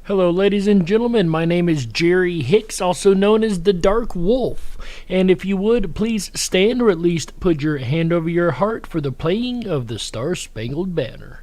Hello, ladies and gentlemen. My name is Jerry Hicks, also known as the Dark Wolf. And if you would, please stand or at least put your hand over your heart for the playing of the Star-Spangled Banner.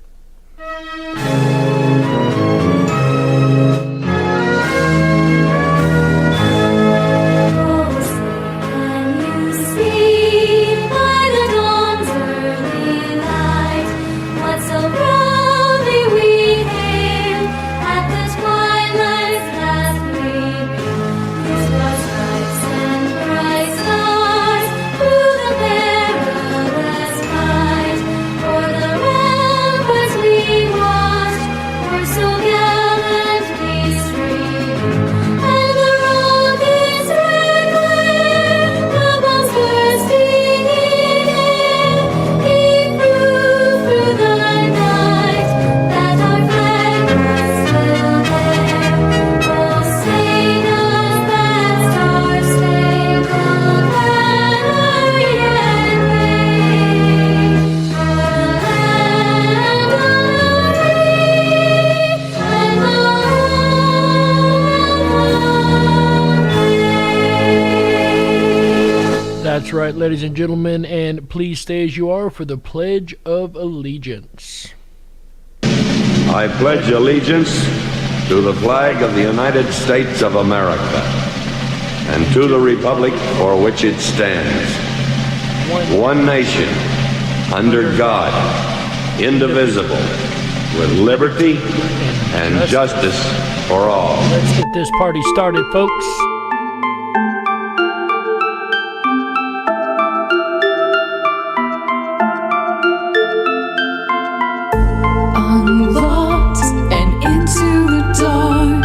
That's right, ladies and gentlemen, and please stay as you are for the Pledge of Allegiance. I pledge allegiance to the flag of the United States of America and to the republic for which it stands, one nation, under God, indivisible, with liberty and justice for all. Let's get this party started, folks. Unlocked and into the dark.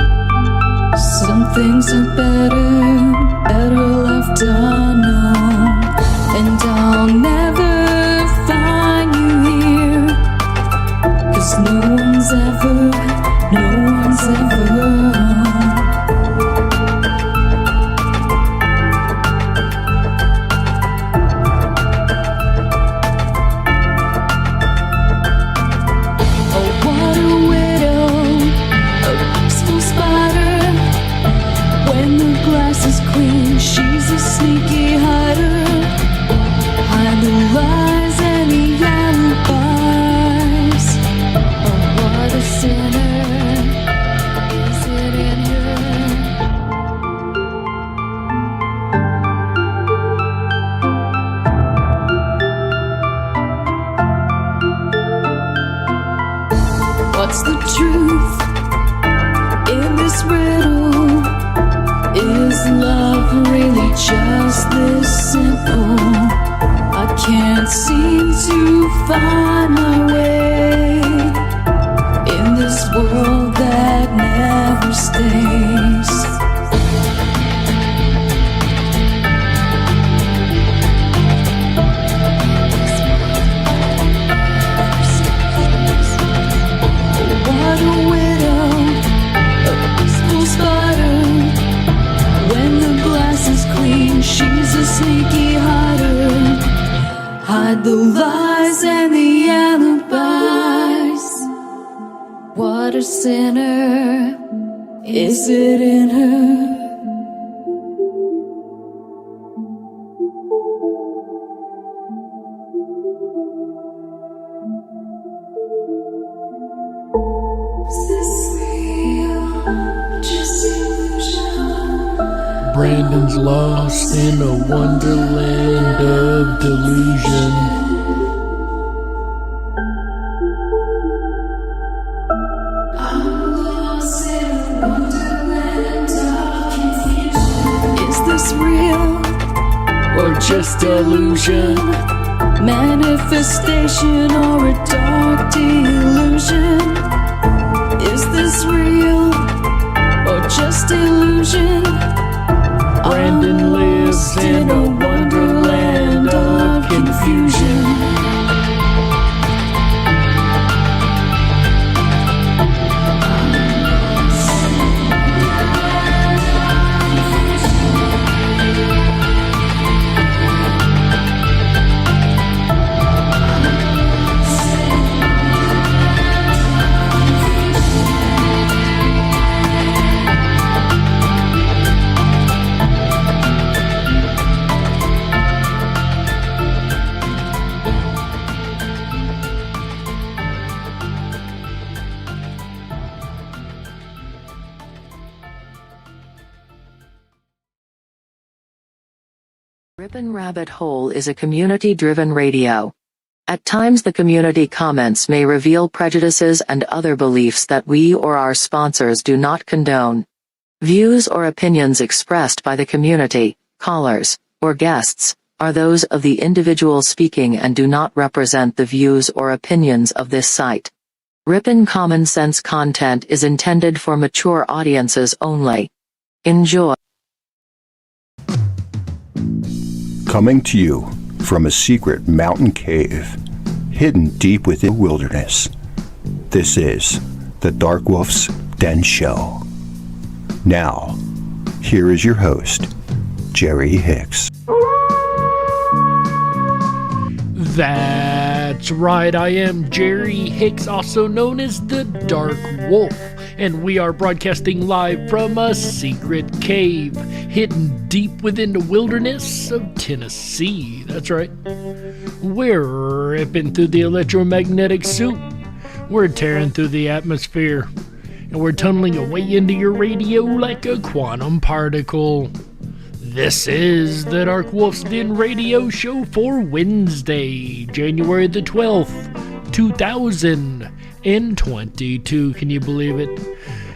Some things are better left unknown. And I'll never find you here, 'cause no one's ever she's a sneaky hider. Hide the lies and the alibis. Oh, what a sinner. Is it in her? What's the truth in this riddle? Is love really just this simple? I can't seem to find my way in this world that never stays. What a widow, a peaceful spider. When the glass is clean, she's a sneaky hider. Hide the lies and the alibis. What a sinner, is it in her? Brandon's lost in a wonderland of delusion. I'm lost in a wonderland of confusion. Is this real Or just illusion? Manifestation or a dark delusion? Is this real or just illusion? Brandon lives in a wonderland of confusion. Ripon Rabbit Hole is a community-driven radio. At times the community comments may reveal prejudices and other beliefs that we or our sponsors do not condone. Views or opinions expressed by the community, callers, or guests, are those of the individual speaking and do not represent the views or opinions of this site. Ripon Common Sense content is intended for mature audiences only. Enjoy. Coming to you from a secret mountain cave, hidden deep within the wilderness. This is the Dark Wolf's Den Show. Now, here is your host, Jerry Hicks. That's right, I am Jerry Hicks, also known as the Dark Wolf, and we are broadcasting live from a secret cave hidden deep within the wilderness of Tennessee. That's right. We're ripping through the electromagnetic soup. We're tearing through the atmosphere, and we're tunneling away into your radio like a quantum particle. This is the Dark Wolf's Den radio show for Wednesday, January the 12th, 2022. Can you believe it?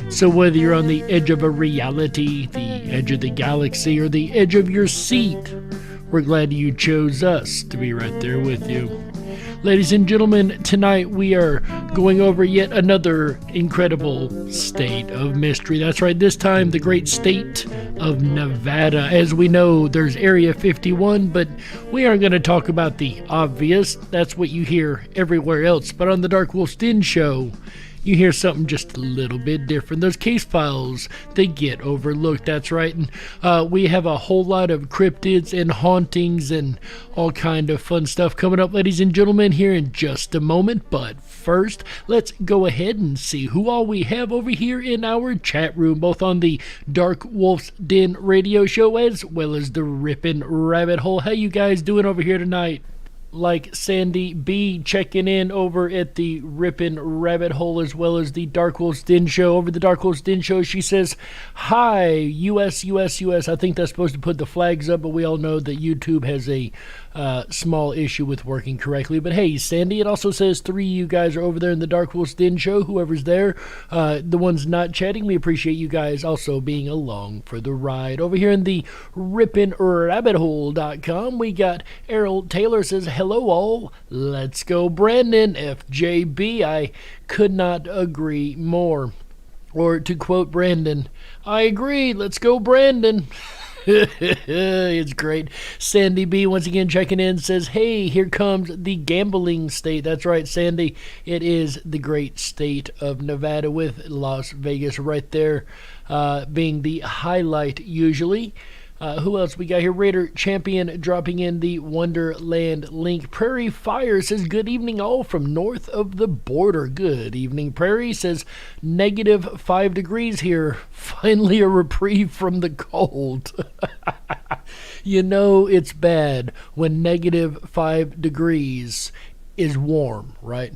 So whether you're on the edge of a reality, the edge of the galaxy, or the edge of your seat, we're glad you chose us to be right there with you. Ladies and gentlemen, tonight we are going over yet another incredible state of mystery. That's right, this time the great state of Nevada. As we know, there's Area 51, but we aren't going to talk about the obvious. That's what you hear everywhere else. But on the Dark Wolf's Den Show, you hear something just a little bit different. Those case files, they get overlooked, that's right. And we have a whole lot of cryptids and hauntings and all kind of fun stuff coming up, ladies and gentlemen, here in just a moment. But first, let's go ahead and see who all we have over here in our chat room, both on the Dark Wolf's Den radio show as well as the Ripon Rabbit Hole. How you guys doing over here tonight? Like Sandy B checking in over at the Ripon Rabbit Hole as well as the Dark Wolf's Den Show. Over the Dark Wolf's Den Show, she says, "Hi, US, US, US." I think that's supposed to put the flags up, but we all know that YouTube has a small issue with working correctly. But hey, Sandy, it also says 3 of you guys are over there in the Dark Wolf's Den Show. Whoever's there, the ones not chatting, we appreciate you guys also being along for the ride. Over here in the RiponRabbitHole.com, we got Errol Taylor says, "Hello all, let's go Brandon, FJB. I could not agree more." Or to quote Brandon, "I agree, let's go Brandon." It's great. Sandy B once again checking in says, "Hey, here comes the gambling state." That's right, Sandy. It is the great state of Nevada with Las Vegas right there being the highlight usually. Who else we got here? Raider Champion dropping in the Wonderland link. Prairie Fire says, "Good evening all from north of the border." Good evening, Prairie. Says, -5 degrees here. Finally a reprieve from the cold. You know it's bad when -5 degrees is warm, right?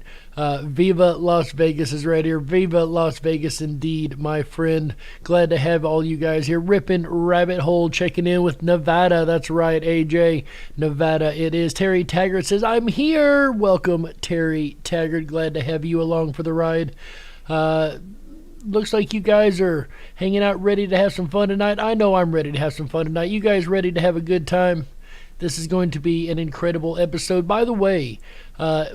Viva Las Vegas is right here. Viva Las Vegas indeed, my friend. Glad to have all you guys here. Ripon Rabbit Hole checking in with Nevada. That's right, AJ. Nevada it is. Terry Taggart says, "I'm here." Welcome, Terry Taggart. Glad to have you along for the ride. Looks like you guys are hanging out ready to have some fun tonight. I know I'm ready to have some fun tonight. You guys ready to have a good time? This is going to be an incredible episode. By the way,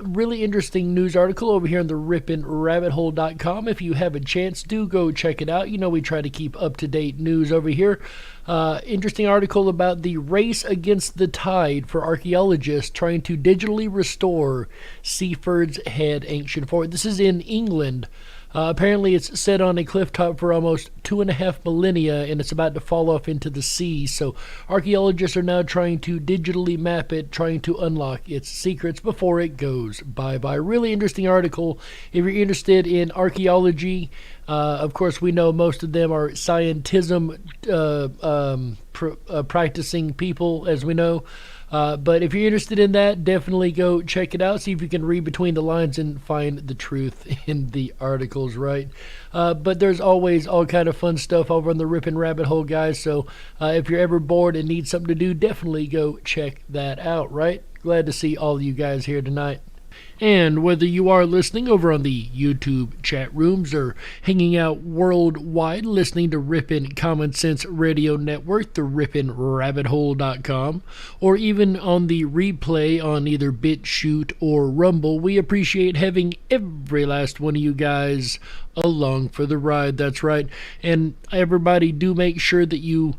really interesting news article over here on the RiponRabbitHole.com. If you have a chance, do go check it out. You know we try to keep up-to-date news over here. Interesting article about the race against the tide for archaeologists trying to digitally restore Seaford's Head ancient fort. This is in England. Apparently it's set on a cliff top for almost 2.5 millennia and it's about to fall off into the sea. So archaeologists are now trying to digitally map it, trying to unlock its secrets before it goes bye-bye. Really interesting article. If you're interested in archaeology, of course we know most of them are scientism practicing people, as we know. But if you're interested in that, definitely go check it out. See if you can read between the lines and find the truth in the articles, right? But there's always all kind of fun stuff over on the Ripon Rabbit Hole, guys. So if you're ever bored and need something to do, definitely go check that out, right? Glad to see all of you guys here tonight. And whether you are listening over on the YouTube chat rooms or hanging out worldwide listening to Ripon Common Sense Radio Network, the RiponRabbitHole.com, or even on the replay on either BitChute or Rumble, we appreciate having every last one of you guys along for the ride. That's right. And everybody, do make sure that you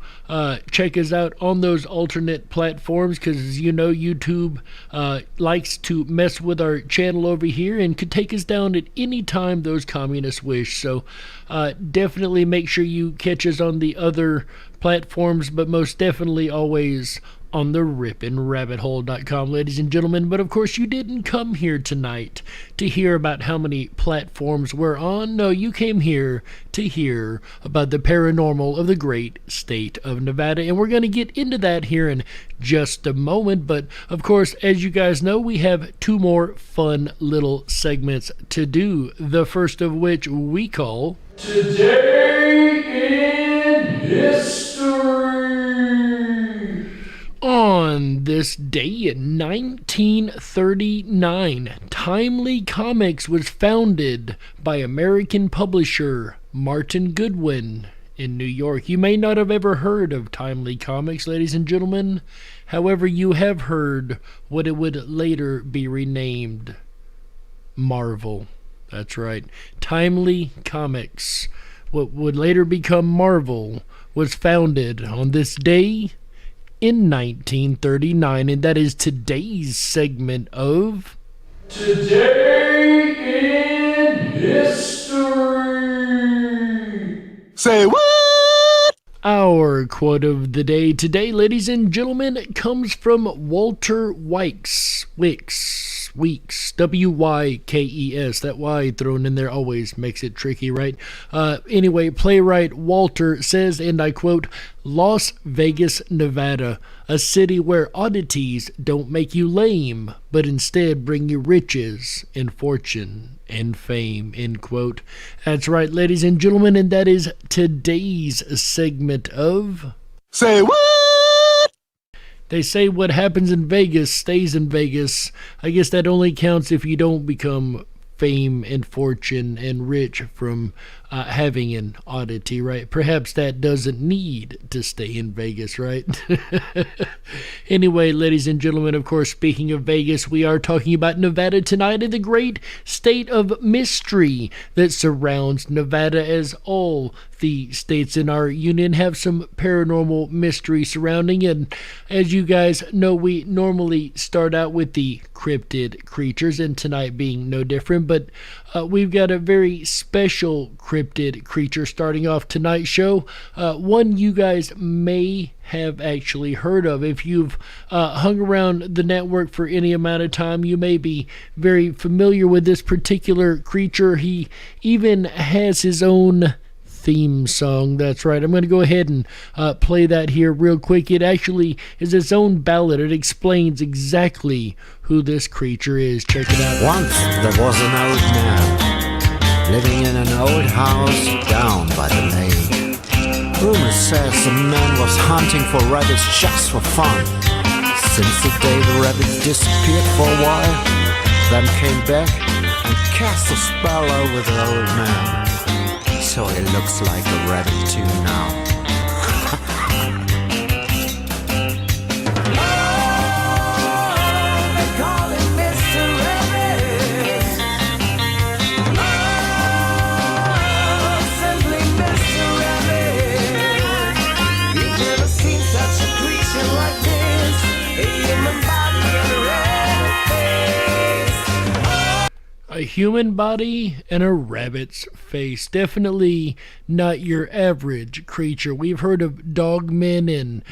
check us out on those alternate platforms, because as you know, YouTube likes to mess with our channel over here and could take us down at any time those communists wish. So definitely make sure you catch us on the other platforms, but most definitely always on the RiponRabbitHole.com, ladies and gentlemen. But of course, you didn't come here tonight to hear about how many platforms we're on. No, you came here to hear about the paranormal of the great state of Nevada, and we're going to get into that here in just a moment. But of course, as you guys know, we have two more fun little segments to do, the first of which we call Today in History. On this day in 1939, Timely Comics was founded by American publisher Martin Goodwin in New York. You may not have ever heard of Timely Comics, ladies and gentlemen. However, you have heard what it would later be renamed Marvel. That's right. Timely Comics, what would later become Marvel, was founded on this day in 1939, and that is today's segment of Today in History. Say what? Our quote of the day today, ladies and gentlemen, comes from Walter Weeks, W-Y-K-E-S. That Y thrown in there always makes it tricky, right? Anyway, playwright Walter says, and I quote, "Las Vegas, Nevada, a city where oddities don't make you lame, but instead bring you riches and fortune and fame," end quote. That's right, ladies and gentlemen, and that is today's segment of Say what? They say what happens in Vegas stays in Vegas. I guess that only counts if you don't become fame and fortune and rich from having an oddity, right? Perhaps that doesn't need to stay in Vegas, right? Anyway, ladies and gentlemen, of course, speaking of Vegas, we are talking about Nevada tonight and the great state of mystery that surrounds Nevada, as all the states in our union have some paranormal mystery surrounding. And as you guys know, we normally start out with the cryptid creatures, and tonight being no different, but we've got a very special cryptid creature starting off tonight's show, one you guys may have actually heard of. If you've hung around the network for any amount of time, you may be very familiar with this particular creature. He even has his own theme song. That's right. I'm going to go ahead and play that here real quick. It actually is its own ballad. It explains exactly who this creature is. Check it out. Once there was an old man living in an old house down by the lake. Rumor says the man was hunting for rabbits just for fun. Since the day the rabbit disappeared for a while, then came back and cast a spell over the old man. So he looks like a rabbit too now. A human body and a rabbit's face. Definitely not your average creature. We've heard of dogmen and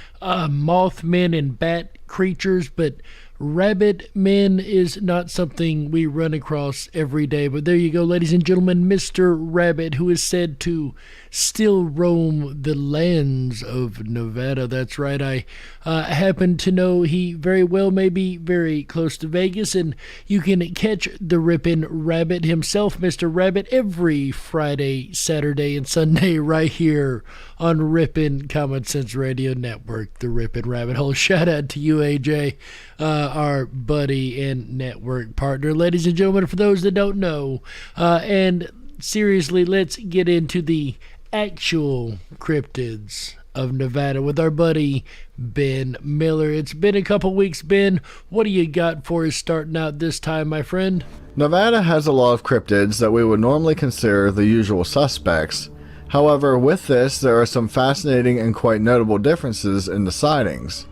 mothmen and bat creatures, but Rabbit men is not something we run across every day, but there you go, ladies and gentlemen, Mr. Rabbit, who is said to still roam the lands of Nevada. That's right, I happen to know he very well may be very close to Vegas, and you can catch the Ripon Rabbit himself, Mr. Rabbit, every Friday, Saturday, and Sunday right here on Ripon Common Sense Radio Network, the Ripon Rabbit Hole. Shout out to you, AJ, our buddy and network partner. Ladies and gentlemen, for those that don't know, and seriously, let's get into the actual cryptids of Nevada with our buddy Ben Miller. It's been a couple weeks, Ben. What do you got for us starting out this time, my friend? Nevada has a lot of cryptids that we would normally consider the usual suspects. However, with this, there are some fascinating and quite notable differences in the sightings.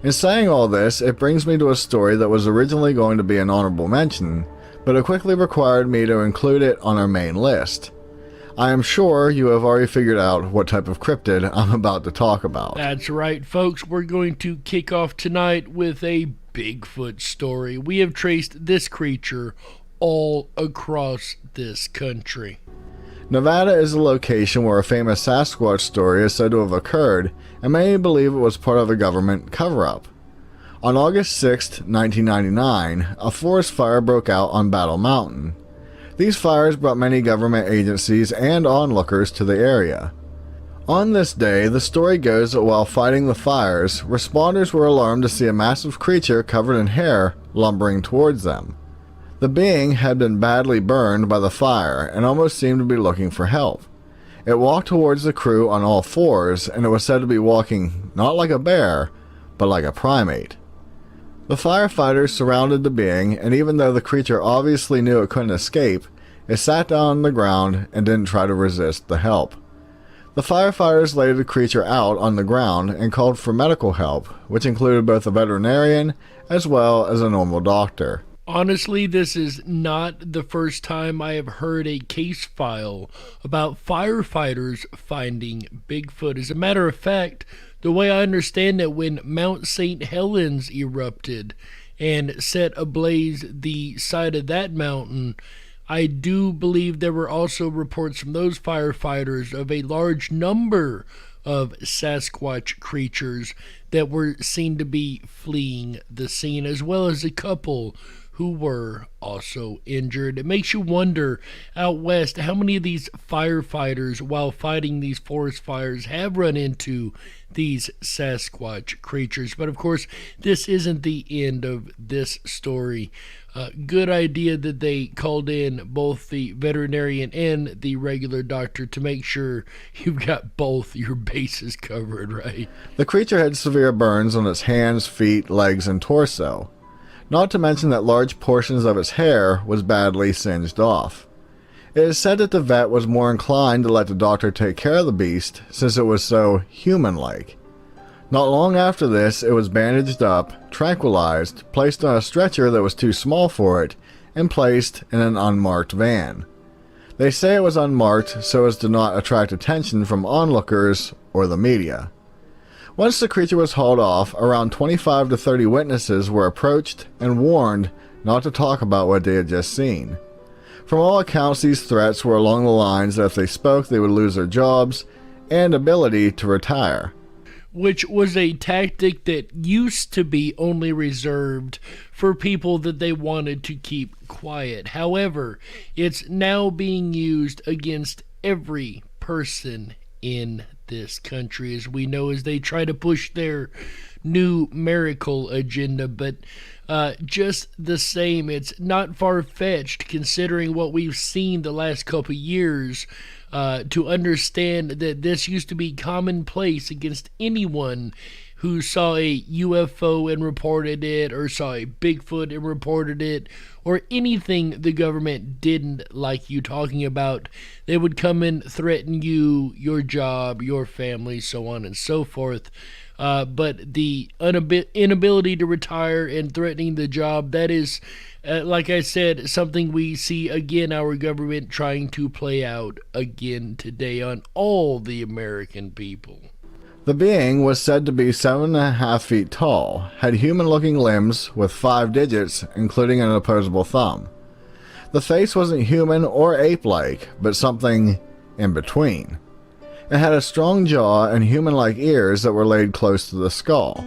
In saying all this, it brings me to a story that was originally going to be an honorable mention, but it quickly required me to include it on our main list. I am sure you have already figured out what type of cryptid I'm about to talk about. That's right, folks. We're going to kick off tonight with a Bigfoot story. We have traced this creature all across this country. Nevada is a location where a famous Sasquatch story is said to have occurred, and many believe it was part of a government cover-up. On August 6, 1999, a forest fire broke out on Battle Mountain. These fires brought many government agencies and onlookers to the area. On this day, the story goes that while fighting the fires, responders were alarmed to see a massive creature covered in hair lumbering towards them. The being had been badly burned by the fire and almost seemed to be looking for help. It walked towards the crew on all fours, and it was said to be walking not like a bear, but like a primate. The firefighters surrounded the being, and even though the creature obviously knew it couldn't escape, it sat down on the ground and didn't try to resist the help. The firefighters laid the creature out on the ground and called for medical help, which included both a veterinarian as well as a normal doctor. Honestly, this is not the first time I have heard a case file about firefighters finding Bigfoot. As a matter of fact, the way I understand it, when Mount St. Helens erupted and set ablaze the side of that mountain, I do believe there were also reports from those firefighters of a large number of Sasquatch creatures that were seen to be fleeing the scene, as well as a couple who were also injured. It makes you wonder out west how many of these firefighters, while fighting these forest fires, have run into these Sasquatch creatures. But of course, this isn't the end of this story. Good idea that they called in both the veterinarian and the regular doctor to make sure you've got both your bases covered, right? The creature had severe burns on its hands, feet, legs, and torso. Not to mention that large portions of its hair was badly singed off. It is said that the vet was more inclined to let the doctor take care of the beast since it was so human-like. Not long after this, it was bandaged up, tranquilized, placed on a stretcher that was too small for it, and placed in an unmarked van. They say it was unmarked so as to not attract attention from onlookers or the media. Once the creature was hauled off, around 25 to 30 witnesses were approached and warned not to talk about what they had just seen. From all accounts, these threats were along the lines that if they spoke, they would lose their jobs and ability to retire. Which was a tactic that used to be only reserved for people that they wanted to keep quiet. However, it's now being used against every person in this country, as we know, as they try to push their numerical agenda. But just the same, it's not far-fetched considering what we've seen the last couple years to understand that this used to be commonplace against anyone who saw a UFO and reported it, or saw a Bigfoot and reported it, or anything the government didn't like you talking about. They would come and threaten you, your job, your family, so on and so forth. But the inability to retire and threatening the job, that is, like I said, something we see again our government trying to play out again today on all the American people. The being was said to be 7.5 feet tall, had human-looking limbs with 5 digits, including an opposable thumb. The face wasn't human or ape-like, but something in between. It had a strong jaw and human-like ears that were laid close to the skull.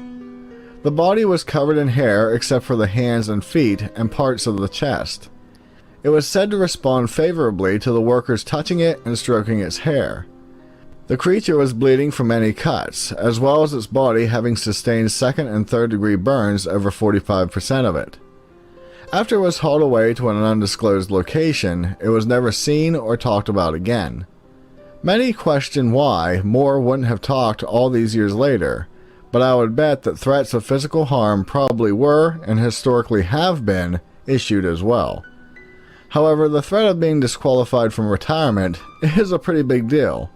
The body was covered in hair except for the hands and feet and parts of the chest. It was said to respond favorably to the workers touching it and stroking its hair. The creature was bleeding from many cuts, as well as its body having sustained second and third degree burns over 45% of it. After it was hauled away to an undisclosed location, it was never seen or talked about again. Many question why more wouldn't have talked all these years later, but I would bet that threats of physical harm probably were, and historically have been, issued as well. However, the threat of being disqualified from retirement is a pretty big deal.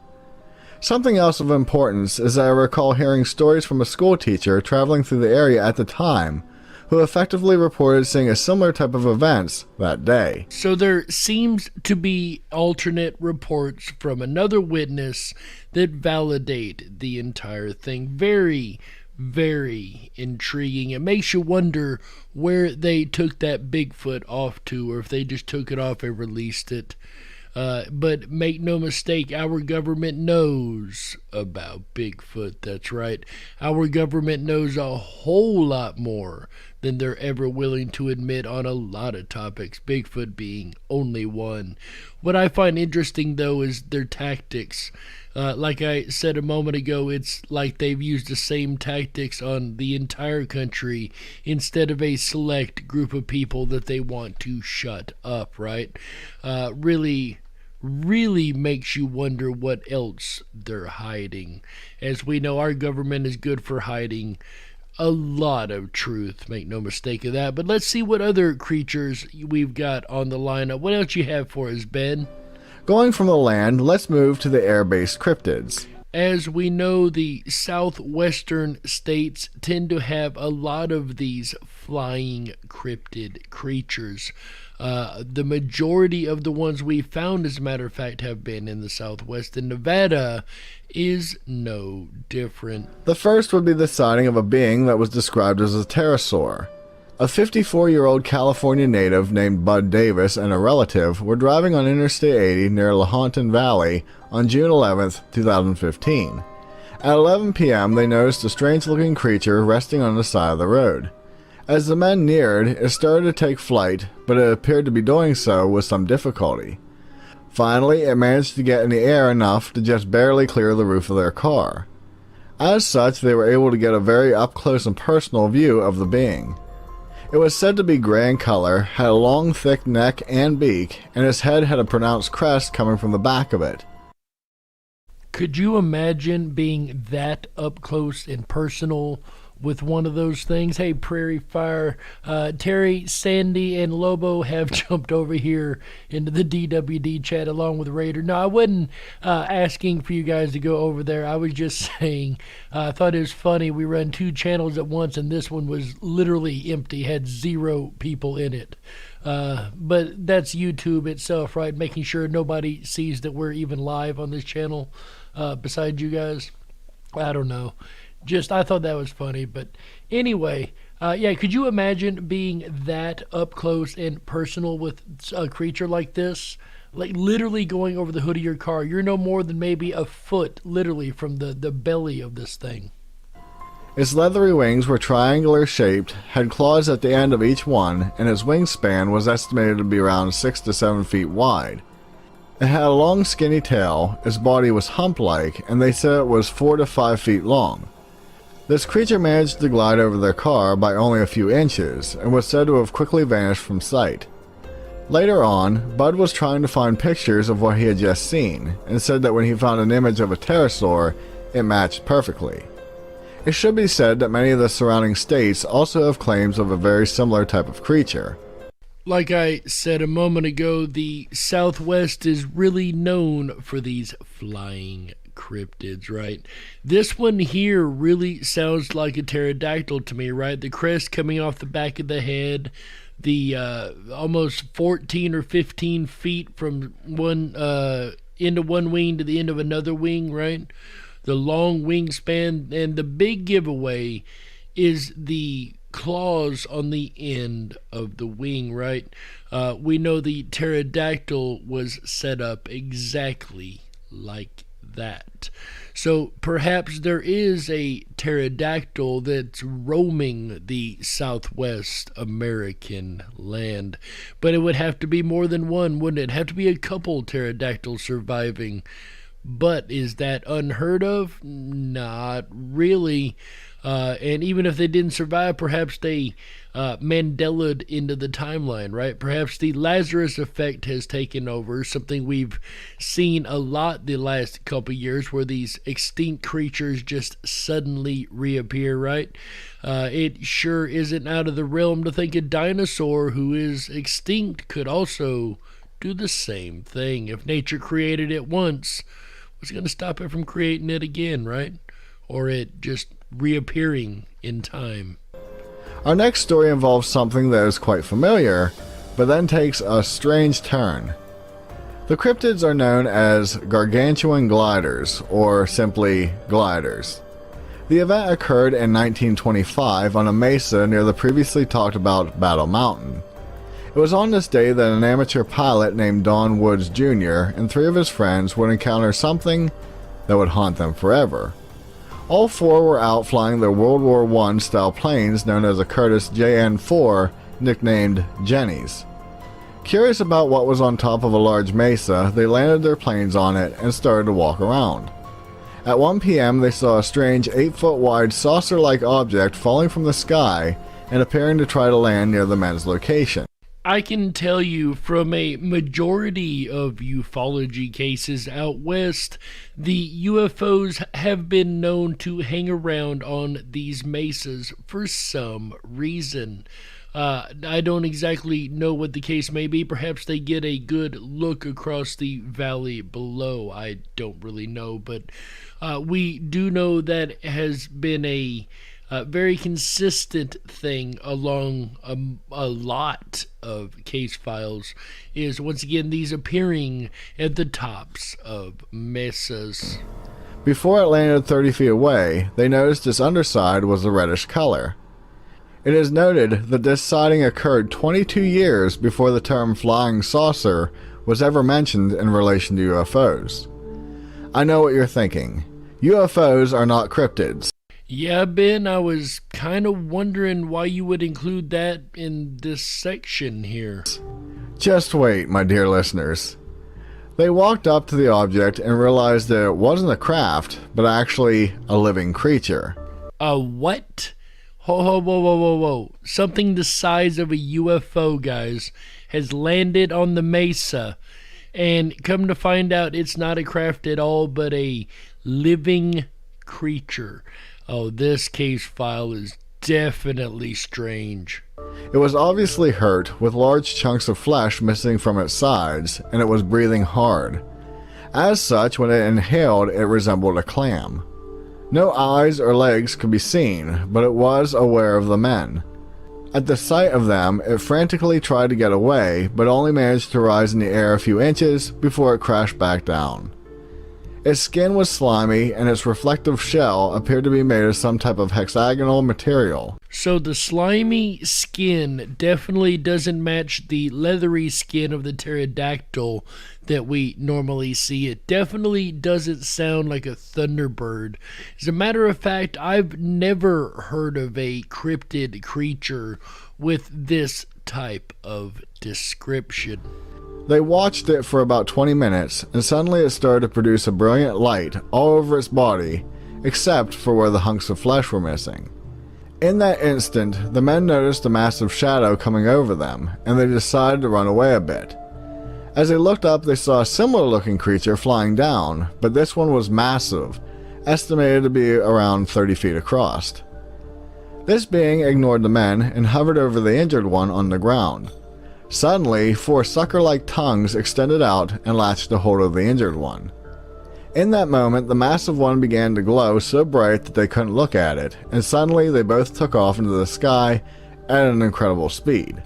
Something else of importance is that I recall hearing stories from a school teacher traveling through the area at the time who effectively reported seeing a similar type of events that day. So there seems to be alternate reports from another witness that validate the entire thing. Very, very intriguing. It makes you wonder where they took that Bigfoot off to, or if they just took it off and released it. But make no mistake, our government knows about Bigfoot. That's right. Our government knows a whole lot more than they're ever willing to admit on a lot of topics, Bigfoot being only one. What I find interesting, though, is their tactics. Like I said a moment ago, it's like they've used the same tactics on the entire country instead of a select group of people that they want to shut up, right? Really makes you wonder what else they're hiding. As we know, our government is good for hiding a lot of truth, make no mistake of that. But let's see what other creatures we've got on the lineup. What else you have for us, Ben? Going from the land, let's move to the air-based cryptids. As we know, the southwestern states tend to have a lot of these flying cryptid creatures. The majority of the ones we found, as a matter of fact, have been in the Southwest, and Nevada is no different. The first would be the sighting of a being that was described as a pterosaur. A 54-year-old California native named Bud Davis and a relative were driving on Interstate 80 near Lahontan Valley on June 11, 2015. At 11 p.m., they noticed a strange-looking creature resting on the side of the road. As the men neared, it started to take flight, but it appeared to be doing so with some difficulty. Finally, it managed to get in the air enough to just barely clear the roof of their car. As such, they were able to get a very up-close and personal view of the being. It was said to be gray in color, had a long thick neck and beak, and its head had a pronounced crest coming from the back of it. Could you imagine being that up close and personal with one of those things? Hey, Prairie Fire, Terry, Sandy, and Lobo have jumped over here into the DWD chat along with Raider. No, I wasn't asking for you guys to go over there. I was just saying, I thought it was funny. We run 2 channels at once, and this one was literally empty, had 0 people in it. But that's YouTube itself, right? Making sure nobody sees that we're even live on this channel besides you guys. I don't know. I thought that was funny. But anyway, could you imagine being that up close and personal with a creature like this? Like literally going over the hood of your car. You're no more than maybe a foot, literally, from the belly of this thing. Its leathery wings were triangular shaped, had claws at the end of each one, and its wingspan was estimated to be around 6 to 7 feet wide. It had a long skinny tail, its body was hump-like, and they said it was 4 to 5 feet long. This creature managed to glide over their car by only a few inches, and was said to have quickly vanished from sight. Later on, Bud was trying to find pictures of what he had just seen, and said that when he found an image of a pterosaur, it matched perfectly. It should be said that many of the surrounding states also have claims of a very similar type of creature. Like I said a moment ago, the Southwest is really known for these flying cryptids, right? This one here really sounds like a pterodactyl to me, right? The crest coming off the back of the head, the almost 14 or 15 feet from one end of one wing to the end of another wing, right? the long wingspan, and the big giveaway is the claws on the end of the wing, right? We know the pterodactyl was set up exactly like that. So perhaps there is a pterodactyl that's roaming the Southwest American land. But it would have to be more than one, wouldn't it? Have to be a couple pterodactyls surviving. But is that unheard of? Not really. And even if they didn't survive, perhaps they Mandela'd into the timeline, right? Perhaps the Lazarus effect has taken over, something we've seen a lot the last couple years, where these extinct creatures just suddenly reappear, right? It sure isn't out of the realm to think a dinosaur who is extinct could also do the same thing. If nature created it once, what's going to stop it from creating it again, right? Or it just reappearing in time. Our next story involves something that is quite familiar, but then takes a strange turn. The cryptids are known as gargantuan gliders, or simply gliders. The event occurred in 1925 on a mesa near the previously talked about Battle Mountain. It was on this day that an amateur pilot named Don Woods Jr. and 3 of his friends would encounter something that would haunt them forever. All 4 were out flying their World War I style planes known as a Curtiss JN-4, nicknamed Jennies. Curious about what was on top of a large mesa, they landed their planes on it and started to walk around. At 1 p.m. they saw a strange 8-foot wide saucer-like object falling from the sky and appearing to try to land near the men's location. I can tell you from a majority of ufology cases out west, the UFOs have been known to hang around on these mesas for some reason. I don't exactly know what the case may be. Perhaps they get a good look across the valley below. I don't really know, but we do know that has been a very consistent thing along a lot of case files, is once again these appearing at the tops of mesas. Before it landed 30 feet away, they noticed its underside was a reddish color. It is noted that this sighting occurred 22 years before the term flying saucer was ever mentioned in relation to UFOs. I know what you're thinking. UFOs are not cryptids. Yeah, Ben, I was kind of wondering why you would include that in this section here. Just wait, my dear listeners. They walked up to the object and realized that it wasn't a craft, but actually a living creature. A what? Whoa. Something the size of a UFO, guys, has landed on the mesa. And come to find out, it's not a craft at all, but a living creature. Oh, this case file is definitely strange. It was obviously hurt, with large chunks of flesh missing from its sides, and it was breathing hard. As such, when it inhaled, it resembled a clam. No eyes or legs could be seen, but it was aware of the men. At the sight of them, it frantically tried to get away, but only managed to rise in the air a few inches before it crashed back down. Its skin was slimy, and its reflective shell appeared to be made of some type of hexagonal material. So the slimy skin definitely doesn't match the leathery skin of the pterodactyl that we normally see. It definitely doesn't sound like a thunderbird. As a matter of fact, I've never heard of a cryptid creature with this type of description. They watched it for about 20 minutes, and suddenly it started to produce a brilliant light all over its body, except for where the hunks of flesh were missing. In that instant, the men noticed a massive shadow coming over them, and they decided to run away a bit. As they looked up, they saw a similar-looking creature flying down, but this one was massive, estimated to be around 30 feet across. This being ignored the men and hovered over the injured one on the ground. Suddenly, 4 sucker-like tongues extended out and latched a hold of the injured one. In that moment, the massive one began to glow so bright that they couldn't look at it, and suddenly they both took off into the sky at an incredible speed.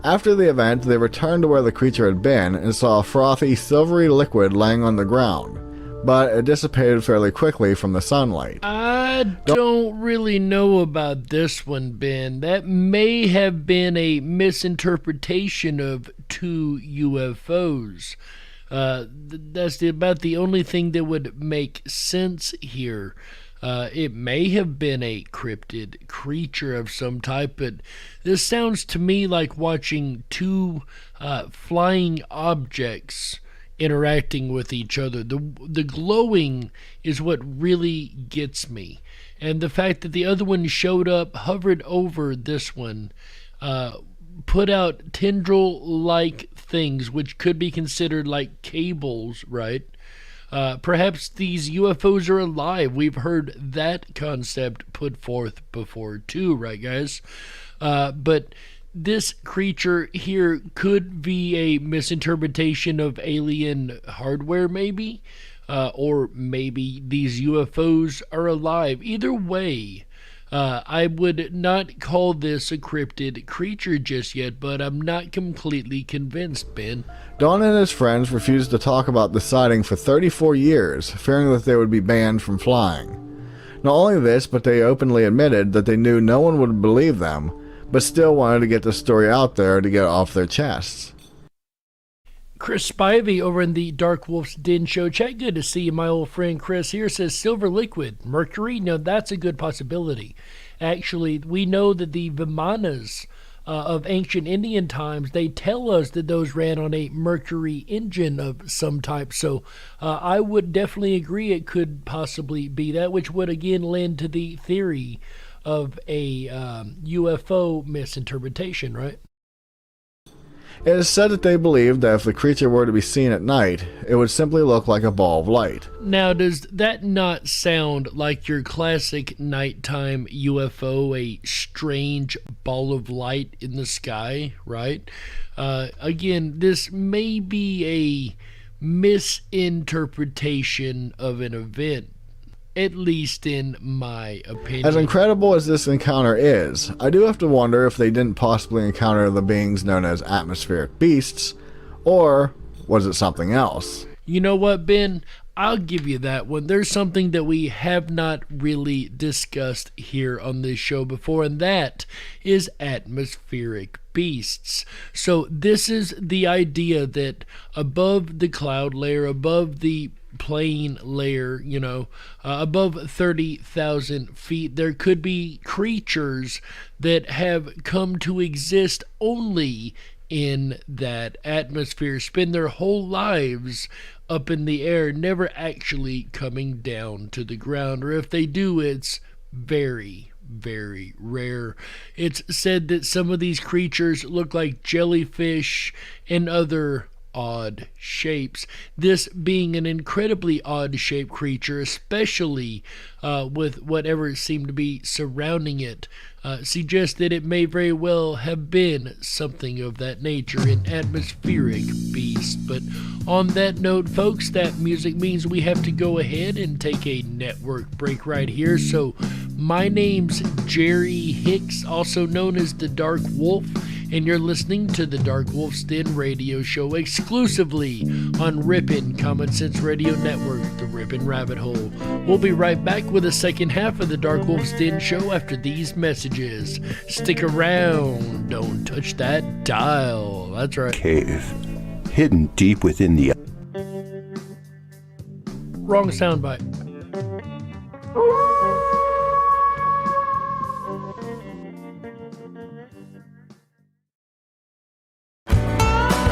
After the event, they returned to where the creature had been and saw a frothy, silvery liquid laying on the ground, but it dissipated fairly quickly from the sunlight. I don't really know about this one, Ben. That may have been a misinterpretation of two UFOs. That's about the only thing that would make sense here. It may have been a cryptid creature of some type, but this sounds to me like watching two flying objects interacting with each other. The glowing is what really gets me. And the fact that the other one showed up, hovered over this one, put out tendril-like things, which could be considered like cables, right? Perhaps these UFOs are alive. We've heard that concept put forth before too, right, guys? But this creature here could be a misinterpretation of alien hardware, maybe? Or maybe these UFOs are alive. Either way, I would not call this a cryptid creature just yet, but I'm not completely convinced, Ben. Don and his friends refused to talk about the sighting for 34 years, fearing that they would be banned from flying. Not only this, but they openly admitted that they knew no one would believe them, but still wanted to get the story out there to get it off their chests. Chris Spivey over in the Dark Wolf's Den Show chat. Good to see you, my old friend Chris here. Says silver liquid, mercury. No, that's a good possibility. Actually, we know that the Vimanas of ancient Indian times, they tell us that those ran on a mercury engine of some type. So I would definitely agree it could possibly be that, which would again lend to the theory of a UFO misinterpretation, right? It is said that they believed that if the creature were to be seen at night, it would simply look like a ball of light. Now, does that not sound like your classic nighttime UFO, a strange ball of light in the sky, right? Again, this may be a misinterpretation of an event, at least in my opinion. As incredible as this encounter is, I do have to wonder if they didn't possibly encounter the beings known as atmospheric beasts, or was it something else? You know what, Ben? I'll give you that one. There's something that we have not really discussed here on this show before, and that is atmospheric beasts. So this is the idea that above the cloud layer, above the plane layer, above 30,000 feet, there could be creatures that have come to exist only in that atmosphere, spend their whole lives up in the air, never actually coming down to the ground, or if they do, it's very, very rare. It's said that some of these creatures look like jellyfish and other odd shapes. This being an incredibly odd shaped creature, especially with whatever seemed to be surrounding it, suggests that it may very well have been something of that nature, an atmospheric beast. But on that note, folks, that music means we have to go ahead and take a network break right here. So my name's Jerry Hicks, also known as the Dark Wolf, and you're listening to the Dark Wolf's Den radio show exclusively on Ripon Common Sense Radio Network, the Ripon Rabbit Hole. We'll be right back with the second half of the Dark Wolf's Den show after these messages. Stick around, don't touch that dial. That's right. Cave, hidden deep within the... Wrong soundbite.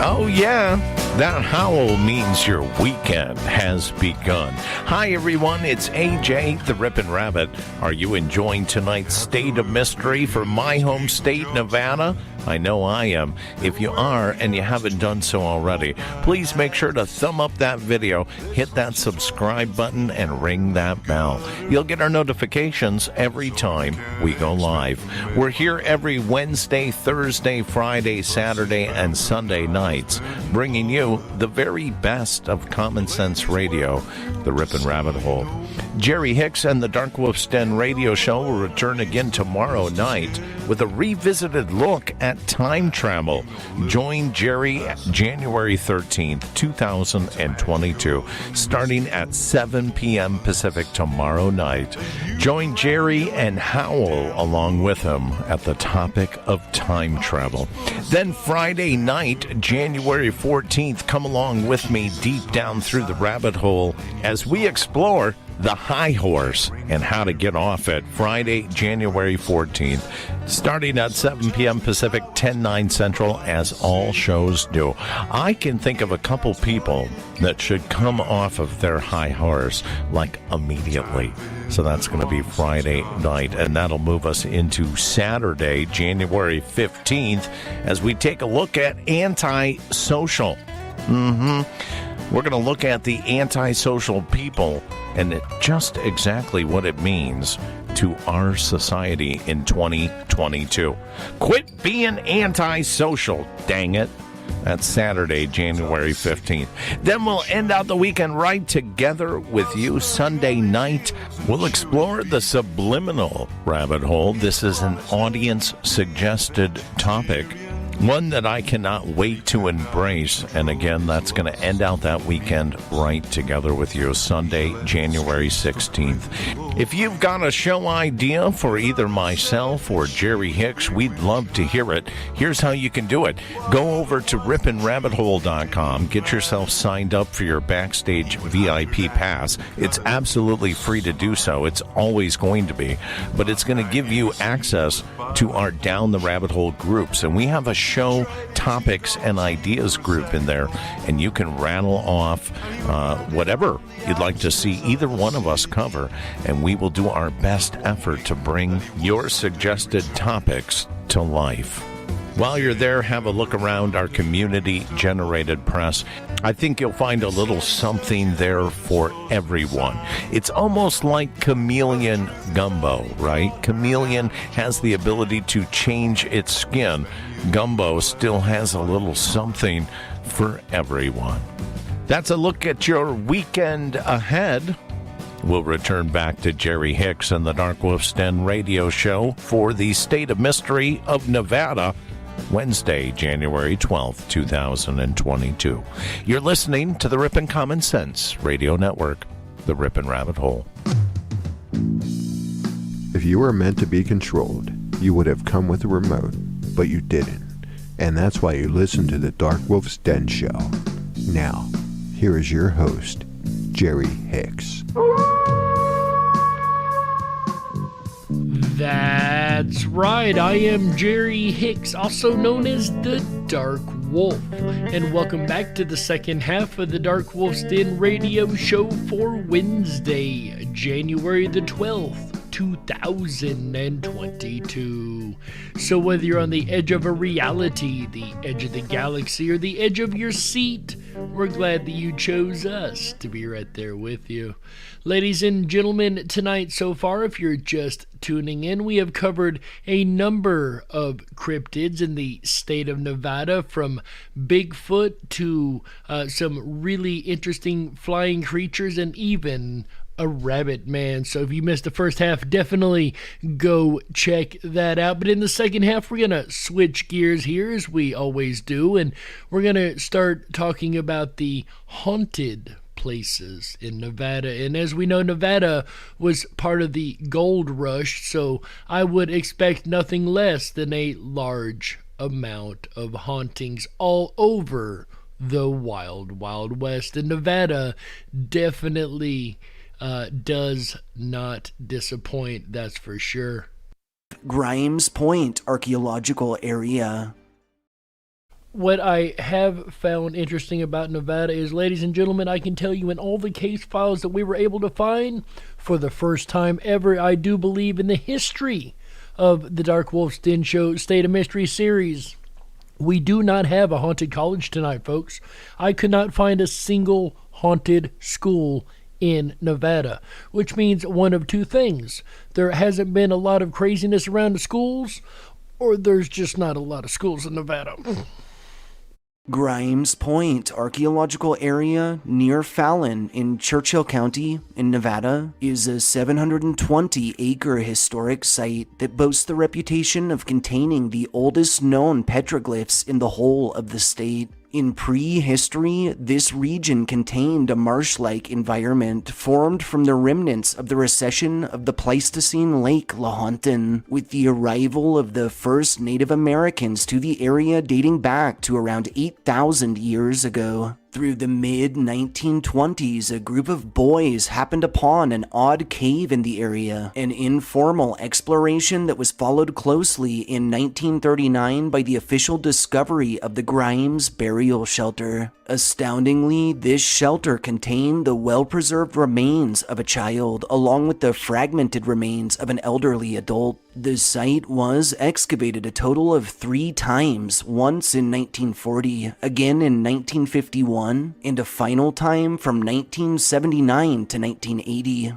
Oh, yeah, that howl means your weekend has begun. Hi, everyone, it's AJ, the Ripon Rabbit. Are you enjoying tonight's State of Mystery for my home state, Nevada? I know I am. If you are and you haven't done so already, please make sure to thumb up that video, hit that subscribe button, and ring that bell. You'll get our notifications every time we go live. We're here every Wednesday, Thursday, Friday, Saturday, and Sunday nights, bringing you the very best of common sense radio, the Ripon Rabbit Hole. Jerry Hicks and the Dark Wolf's Den radio show will return again tomorrow night with a revisited look at time travel. Join Jerry January 13th, 2022, starting at 7 p.m. Pacific tomorrow night. Join Jerry and Howl along with him at the topic of time travel. Then Friday night, January 14th, come along with me deep down through the rabbit hole as we explore the high horse and how to get off it. Friday, January 14th, starting at 7 p.m. Pacific, 10/9 Central, as all shows do. I can think of a couple people that should come off of their high horse, like, immediately. So that's going to be Friday night, and that'll move us into Saturday, January 15th, as we take a look at antisocial. We're going to look at the antisocial people and just exactly what it means to our society in 2022. Quit being antisocial, dang it. That's Saturday, January 15th. Then we'll end out the weekend right together with you. Sunday night, we'll explore the subliminal rabbit hole. This is an audience-suggested topic, one that I cannot wait to embrace. And again, that's going to end out that weekend right together with you, Sunday, January 16th. If you've got a show idea for either myself or Jerry Hicks, we'd love to hear it. Here's how you can do it. Go over to riponrabbithole.com. Get yourself signed up for your Backstage VIP pass. It's absolutely free to do so. It's always going to be. But it's going to give you access to our Down the Rabbit Hole groups. And we have a show topics and ideas group in there. And you can rattle off whatever you'd like to see either one of us cover. And we will do our best effort to bring your suggested topics to life. While you're there, have a look around our community-generated press. I think you'll find a little something there for everyone. It's almost like chameleon gumbo, right? Chameleon has the ability to change its skin. Gumbo still has a little something for everyone. That's a look at your weekend ahead. We'll return back to Jerry Hicks and the Dark Wolf's Den radio show for the State of Mystery of Nevada, Wednesday, January 12th, 2022. You're listening to the Ripon Common Sense Radio Network, the Ripon Rabbit Hole. If you were meant to be controlled, you would have come with a remote, but you didn't. And that's why you listen to the Dark Wolf's Den show. Now, here is your host, Jerry Hicks. That's right, I am Jerry Hicks, also known as the Dark Wolf, and welcome back to the second half of the Dark Wolf's Den radio show for Wednesday, January the 12th. 2022. So whether you're on the edge of a reality, the edge of the galaxy, or the edge of your seat, we're glad that you chose us to be right there with you. Ladies and gentlemen, tonight so far, if you're just tuning in, we have covered a number of cryptids in the state of Nevada, from Bigfoot to some really interesting flying creatures, and even a rabbit man. So if you missed the first half, definitely go check that out. But in the second half, we're going to switch gears here, as we always do, and we're going to start talking about the haunted places in Nevada. And as we know, Nevada was part of the gold rush, so I would expect nothing less than a large amount of hauntings all over the wild, wild west. And Nevada definitely does not disappoint, that's for sure. Grimes Point Archaeological Area. What I have found interesting about Nevada is, ladies and gentlemen, I can tell you, in all the case files that we were able to find, for the first time ever, I do believe, in the history of the Dark Wolf's Den Show State of Mystery series, we do not have a haunted college tonight, folks. I could not find a single haunted school in Nevada, which means one of two things. There hasn't been a lot of craziness around the schools, or there's just not a lot of schools in Nevada. Grimes Point Archaeological Area near Fallon in Churchill County in Nevada is a 720-acre historic site that boasts the reputation of containing the oldest known petroglyphs in the whole of the state. In prehistory, this region contained a marsh-like environment formed from the remnants of the recession of the Pleistocene Lake Lahontan, with the arrival of the first Native Americans to the area dating back to around 8,000 years ago. Through the mid-1920s, a group of boys happened upon an odd cave in the area, an informal exploration that was followed closely in 1939 by the official discovery of the Grimes Burial Shelter. Astoundingly, this shelter contained the well-preserved remains of a child, along with the fragmented remains of an elderly adult. The site was excavated a total of 3 times, once in 1940, again in 1951, and a final time from 1979 to 1980.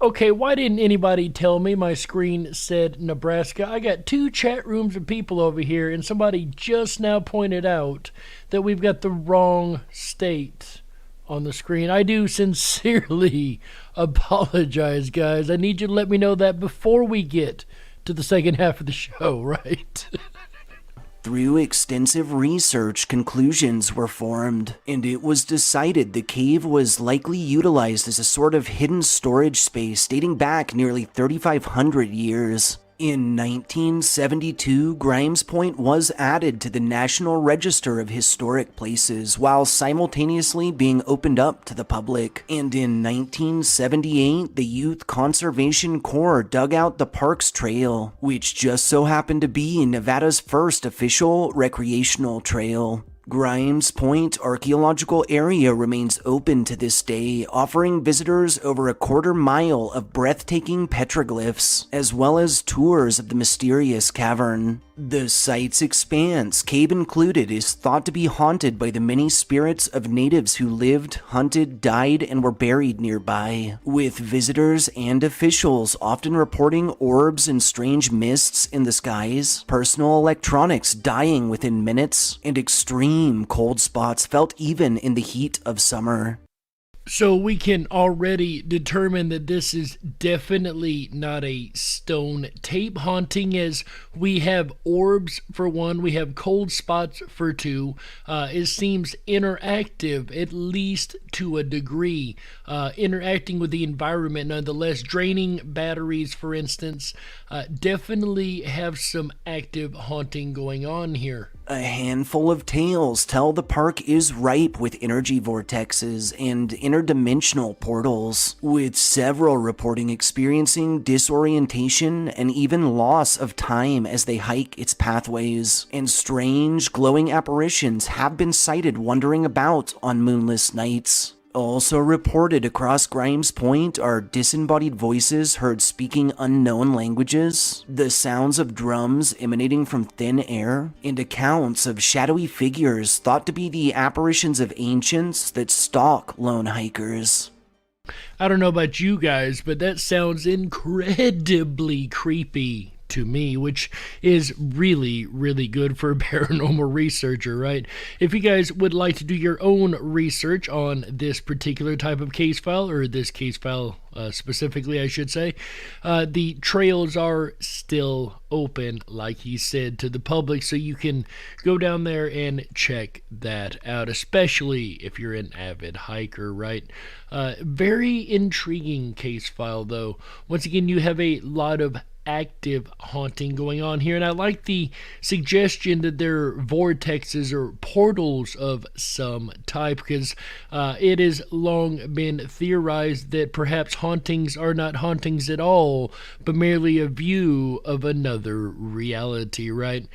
Okay, why didn't anybody tell me my screen said Nebraska? I got 2 chat rooms of people over here, and somebody just now pointed out that we've got the wrong state on the screen. I do sincerely apologize, guys. I need you to let me know that before we get to the second half of the show, right? Through extensive research, conclusions were formed, and it was decided the cave was likely utilized as a sort of hidden storage space dating back nearly 3,500 years. In 1972, Grimes Point was added to the National Register of Historic Places while simultaneously being opened up to the public. And in 1978, the Youth Conservation Corps dug out the Parks Trail, which just so happened to be Nevada's first official recreational trail. Grimes Point Archaeological Area remains open to this day, offering visitors over a quarter-mile of breathtaking petroglyphs, as well as tours of the mysterious cavern. The site's expanse, cave included, is thought to be haunted by the many spirits of natives who lived, hunted, died, and were buried nearby, with visitors and officials often reporting orbs and strange mists in the skies, personal electronics dying within minutes, and extreme cold spots felt even in the heat of summer. So we can already determine that this is definitely not a stone tape haunting, as we have orbs for 1, we have cold spots for 2. It seems interactive, at least to a degree, interacting with the environment nonetheless. Draining batteries, for instance, definitely have some active haunting going on here. A handful of tales tell the park is ripe with energy vortexes and interdimensional portals, with several reporting experiencing disorientation and even loss of time as they hike its pathways, and strange glowing apparitions have been sighted wandering about on moonless nights. Also reported across Grimes Point are disembodied voices heard speaking unknown languages, the sounds of drums emanating from thin air, and accounts of shadowy figures thought to be the apparitions of ancients that stalk lone hikers. I don't know about you guys, but that sounds incredibly creepy to me, which is really, really good for a paranormal researcher, right? If you guys would like to do your own research on this particular type of case file, or this case file specifically, I should say, the trails are still open, like he said, to the public, so you can go down there and check that out, especially if you're an avid hiker, right? Very intriguing case file, though. Once again, you have a lot of active haunting going on here, and I like the suggestion that there are vortexes or portals of some type, because it has long been theorized that perhaps hauntings are not hauntings at all, but merely a view of another reality, right?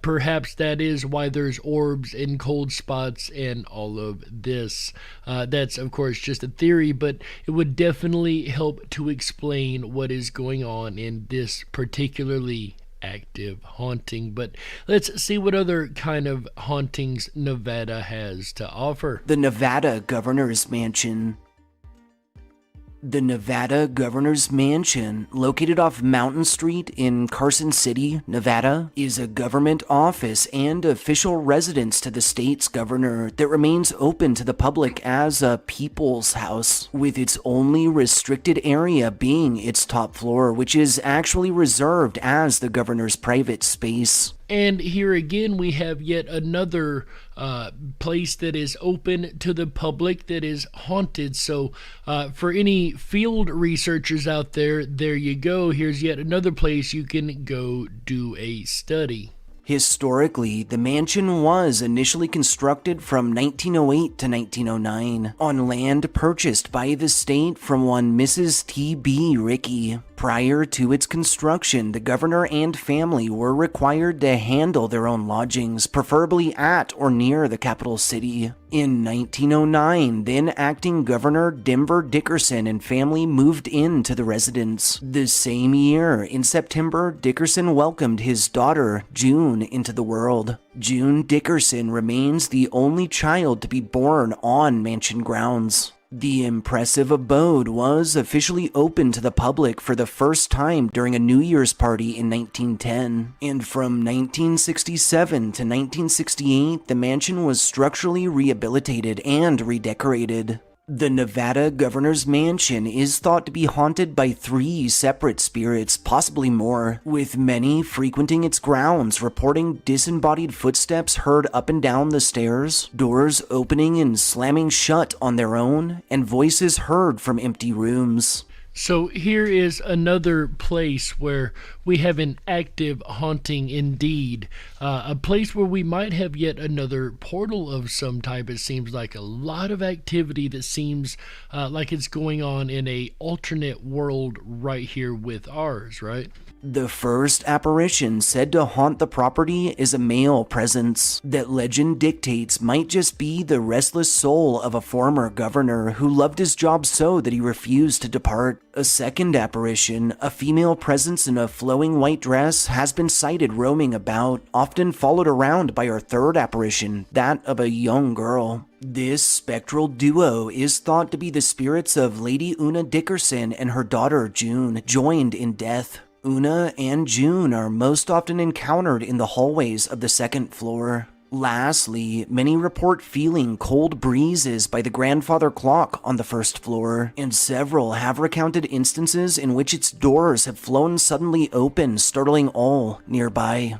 Perhaps that is why there's orbs and cold spots and all of this. That's of course just a theory, but it would definitely help to explain what is going on in this particularly active haunting. But let's see what other kind of hauntings Nevada has to offer. The Nevada Governor's Mansion. The Nevada Governor's Mansion, located off Mountain Street in Carson City, Nevada, is a government office and official residence to the state's governor that remains open to the public as a people's house, with its only restricted area being its top floor, which is actually reserved as the governor's private space. And here again, we have yet another place that is open to the public that is haunted. So for any field researchers out there, there you go. Here's yet another place you can go do a study. Historically, the mansion was initially constructed from 1908 to 1909 on land purchased by the state from one Mrs. T.B. Rickey. Prior to its construction, the governor and family were required to handle their own lodgings, preferably at or near the capital city. In 1909, then acting Governor Denver Dickerson and family moved into the residence. The same year, in September, Dickerson welcomed his daughter, June, into the world. June Dickerson remains the only child to be born on mansion grounds. The impressive abode was officially opened to the public for the first time during a New Year's party in 1910, and from 1967 to 1968, the mansion was structurally rehabilitated and redecorated. The Nevada Governor's Mansion is thought to be haunted by 3 separate spirits, possibly more, with many frequenting its grounds, reporting disembodied footsteps heard up and down the stairs, doors opening and slamming shut on their own, and voices heard from empty rooms. So here is another place where we have an active haunting indeed. A place where we might have yet another portal of some type. It seems like a lot of activity that seems like it's going on in a alternate world right here with ours, right? The first apparition said to haunt the property is a male presence that legend dictates might just be the restless soul of a former governor who loved his job so that he refused to depart. A second apparition, a female presence in a flowing white dress, has been sighted roaming about, often followed around by our third apparition, that of a young girl. This spectral duo is thought to be the spirits of Lady Una Dickerson and her daughter June, joined in death. Una and June are most often encountered in the hallways of the second floor. Lastly, many report feeling cold breezes by the grandfather clock on the first floor, and several have recounted instances in which its doors have flown suddenly open, startling all nearby.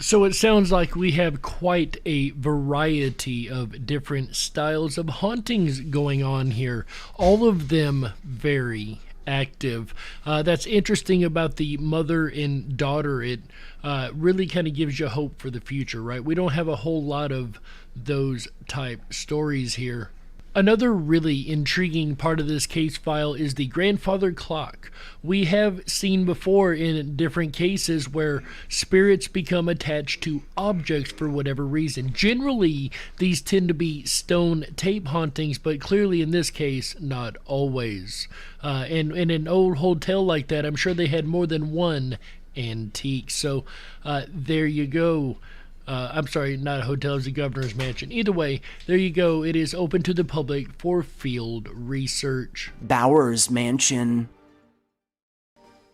So it sounds like we have quite a variety of different styles of hauntings going on here. All of them very active. That's interesting about the mother and daughter. It really kind of gives you hope for the future, right? We don't have a whole lot of those type stories here. Another really intriguing part of this case file is the grandfather clock. We have seen before in different cases where spirits become attached to objects for whatever reason. Generally, these tend to be stone tape hauntings, but clearly in this case, not always. And in an old hotel like that, I'm sure they had more than one antique. So there you go. I'm sorry, not a hotel, it's the governor's mansion. Either way, there you go. It is open to the public for field research. Bowers Mansion.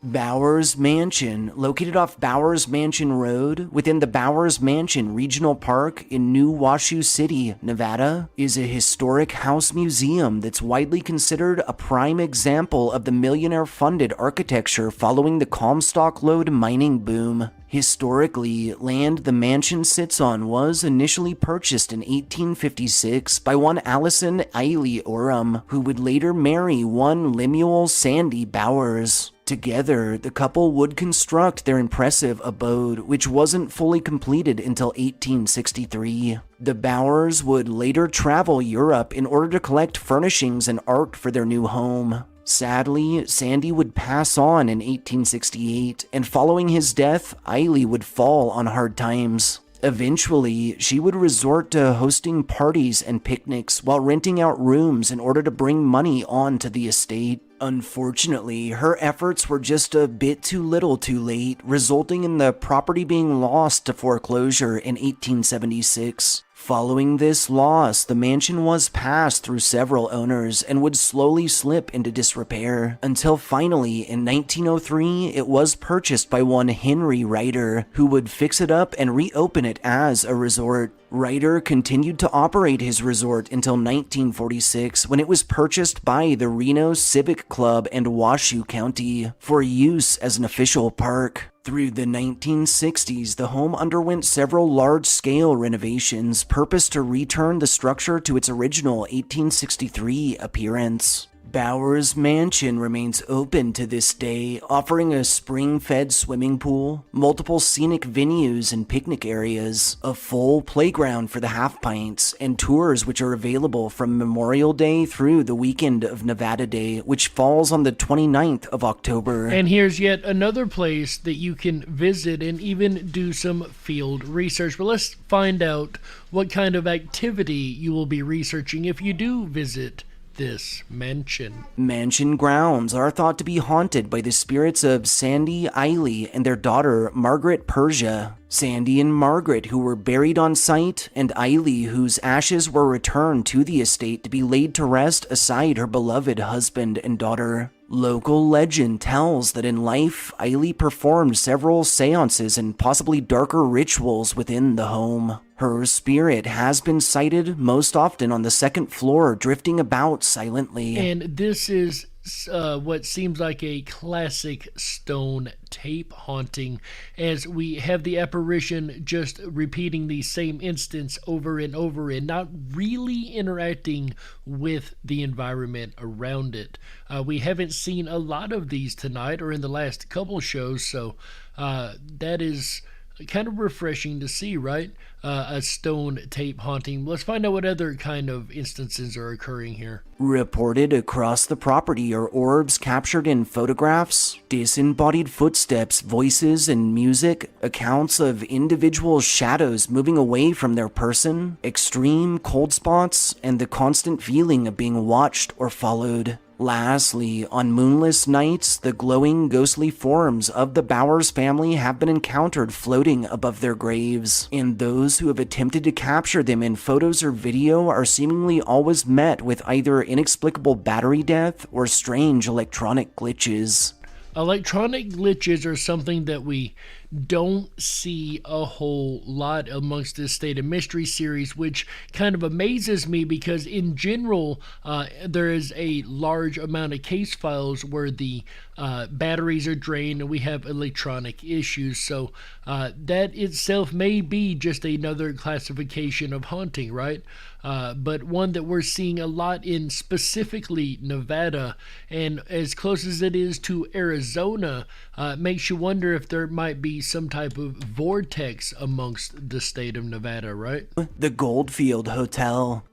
Bowers Mansion, located off Bowers Mansion Road within the Bowers Mansion Regional Park in New Washoe City, Nevada, is a historic house museum that's widely considered a prime example of the millionaire-funded architecture following the Comstock Lode mining boom. Historically, land the mansion sits on was initially purchased in 1856 by one Allison Eiley Oram, who would later marry one Lemuel Sandy Bowers. Together, the couple would construct their impressive abode, which wasn't fully completed until 1863. The Bowers would later travel Europe in order to collect furnishings and art for their new home. Sadly, Sandy would pass on in 1868, and following his death, Eiley would fall on hard times. Eventually, she would resort to hosting parties and picnics while renting out rooms in order to bring money onto the estate. Unfortunately, her efforts were just a bit too little too late, resulting in the property being lost to foreclosure in 1876. Following this loss, the mansion was passed through several owners and would slowly slip into disrepair, until finally, in 1903, it was purchased by one Henry Ryder, who would fix it up and reopen it as a resort. Ryder continued to operate his resort until 1946, when it was purchased by the Reno Civic Club and Washoe County for use as an official park. Through the 1960s, the home underwent several large-scale renovations purposed to return the structure to its original 1863 appearance. Bowers Mansion remains open to this day, offering a spring-fed swimming pool, multiple scenic venues and picnic areas, a full playground for the half-pints, and tours which are available from Memorial Day through the weekend of Nevada Day, which falls on the 29th of October. And here's yet another place that you can visit and even do some field research. But let's find out what kind of activity you will be researching if you do visit this mansion. Mansion grounds are thought to be haunted by the spirits of Sandy Eiley and their daughter Margaret Persia. Sandy and Margaret, who were buried on site, and Eiley, whose ashes were returned to the estate to be laid to rest aside her beloved husband and daughter. Local legend tells that in life, Eiley performed several seances and possibly darker rituals within the home. Her spirit has been sighted most often on the second floor, drifting about silently. And this is what seems like a classic stone tape haunting, as we have the apparition just repeating the same instance over and over and not really interacting with the environment around it. We haven't seen a lot of these tonight or in the last couple shows, so that is kind of refreshing to see, right? A stone tape haunting. Let's find out what other kind of instances are occurring here. Reported across the property are orbs captured in photographs, disembodied footsteps, voices, and music, accounts of individual shadows moving away from their person, extreme cold spots, and the constant feeling of being watched or followed. Lastly, on moonless nights, the glowing, ghostly forms of the Bowers family have been encountered floating above their graves, and those who have attempted to capture them in photos or video are seemingly always met with either inexplicable battery death or strange electronic glitches. Electronic glitches are something that we don't see a whole lot amongst this State of Mystery series, which kind of amazes me because in general, there is a large amount of case files where the batteries are drained and we have electronic issues. So that itself may be just another classification of haunting, right? But one that we're seeing a lot in specifically Nevada, and as close as it is to Arizona, makes you wonder if there might be some type of vortex amongst the state of Nevada, right? The Goldfield Hotel.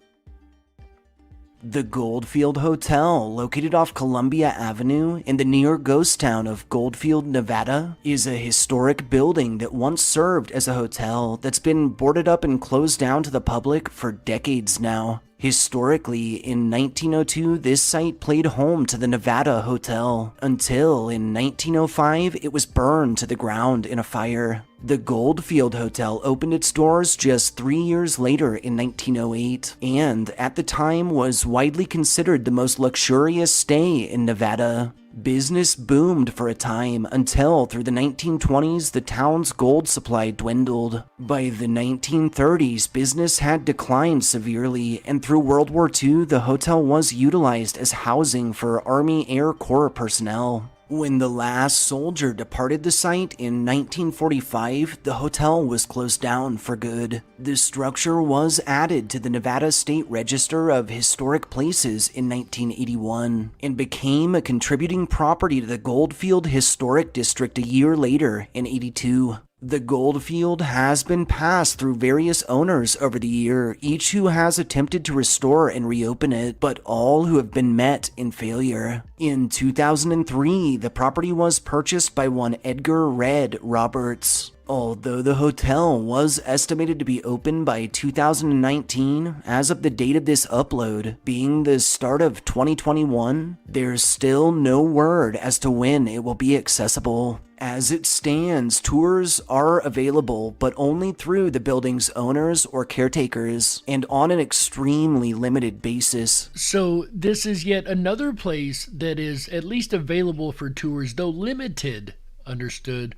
The Goldfield Hotel, located off Columbia Avenue in the near ghost town of Goldfield, Nevada, is a historic building that once served as a hotel that's been boarded up and closed down to the public for decades now. Historically, in 1902, this site played home to the Nevada Hotel, until in 1905 it was burned to the ground in a fire. The Goldfield Hotel opened its doors just 3 years later in 1908, and at the time was widely considered the most luxurious stay in Nevada. Business boomed for a time until through the 1920s the town's gold supply dwindled. By the 1930s, business had declined severely, and through World War II the hotel was utilized as housing for Army Air Corps personnel. When the last soldier departed the site in 1945, the hotel was closed down for good. The structure was added to the Nevada State Register of Historic Places in 1981 and became a contributing property to the Goldfield Historic District a year later in '82. The Goldfield has been passed through various owners over the year, each who has attempted to restore and reopen it, but all who have been met in failure. In 2003, the property was purchased by one Edgar Red Roberts. Although the hotel was estimated to be open by 2019, as of the date of this upload, being the start of 2021, there's still no word as to when it will be accessible. As it stands, tours are available, but only through the building's owners or caretakers, and on an extremely limited basis. So this is yet another place that is at least available for tours, though limited. Understood.